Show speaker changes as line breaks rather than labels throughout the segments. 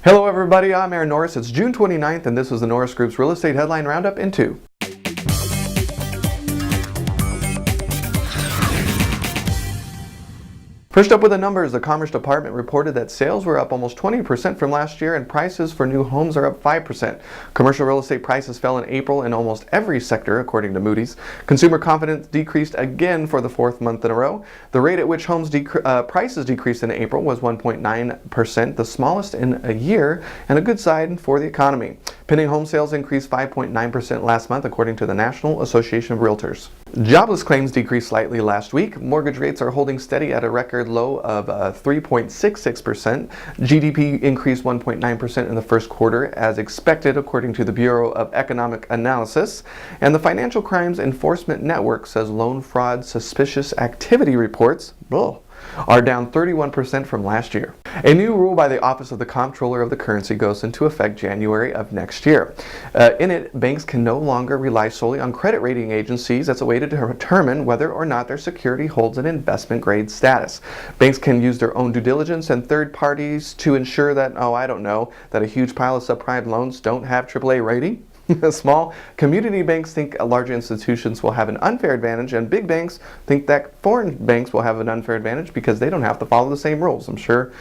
Hello everybody, I'm Aaron Norris. It's June 29th and this is the Norris Group's Real Estate Headline Roundup in 2. First up with the numbers, the Commerce Department reported that sales were up almost 20% from last year and prices for new homes are up 5%. Commercial real estate prices fell in April in almost every sector, according to Moody's. Consumer confidence decreased again for the fourth month in a row. The rate at which homes prices decreased in April was 1.9%, the smallest in a year, and a good sign for the economy. Pending home sales increased 5.9% last month, according to the National Association of Realtors. Jobless claims decreased slightly last week. Mortgage rates are holding steady at a record low of 3.66%. GDP increased 1.9% in the first quarter, as expected, according to the Bureau of Economic Analysis. And the Financial Crimes Enforcement Network says loan fraud suspicious activity reports are down 31% from last year. A new rule by the Office of the Comptroller of the Currency goes into effect January of next year. In it, banks can no longer rely solely on credit rating agencies as a way to determine whether or not their security holds an investment grade status. Banks can use their own due diligence and third parties to ensure that, that a huge pile of subprime loans don't have AAA rating. Small community banks think larger institutions will have an unfair advantage, and big banks think that foreign banks will have an unfair advantage because they don't have to follow the same rules. I'm sure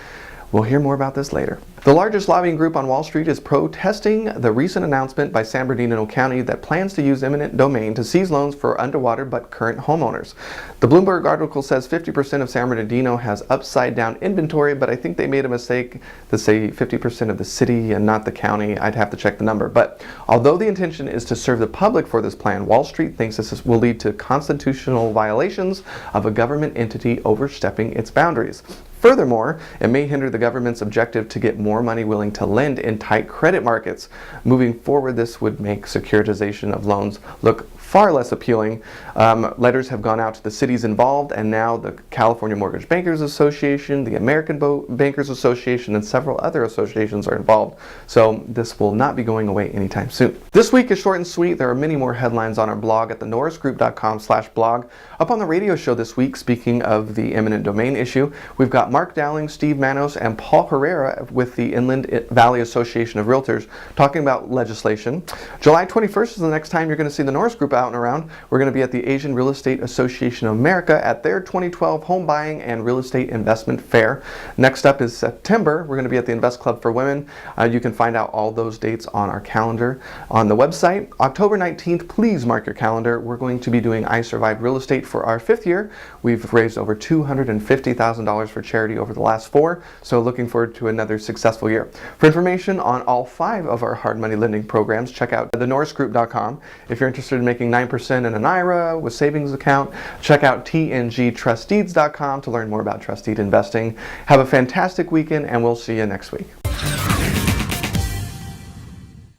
we'll hear more about this later. The largest lobbying group on Wall Street is protesting the recent announcement by San Bernardino County that plans to use eminent domain to seize loans for underwater but current homeowners. The Bloomberg article says 50% of San Bernardino has upside down inventory, but I think they made a mistake to say 50% of the city and not the county. I'd have to check the number. But although the intention is to serve the public for this plan, Wall Street thinks this will lead to constitutional violations of a government entity overstepping its boundaries. Furthermore, it may hinder the government's objective to get more money willing to lend in tight credit markets. Moving forward, this would make securitization of loans look far less appealing. Letters have gone out to the cities involved, and now the California Mortgage Bankers Association, the American Bankers Association, and several other associations are involved. So this will not be going away anytime soon. This week is short and sweet. There are many more headlines on our blog at thenorrisgroup.com/blog. Up on the radio show this week, speaking of the eminent domain issue, we've got Mark Dowling, Steve Manos, and Paul Herrera with the Inland Valley Association of Realtors talking about legislation. July 21st is the next time you're going to see the Norris Group out and around. We're going to be at the Asian Real Estate Association of America at their 2012 Home Buying and Real Estate Investment Fair. Next up is September. We're going to be at the Invest Club for Women. You can find out all those dates on our calendar on the website. October 19th, please mark your calendar. We're going to be doing I Survived Real Estate for our 5th year. We've raised over $250,000 for charity over the last 4, so looking forward to another successful year. For information on all 5 of our hard money lending programs, check out thenorrisgroup.com. If you're interested in making 9% in an IRA with savings account, check out tngtrustdeeds.com to learn more about trust deed investing. Have a fantastic weekend, and we'll see you next week.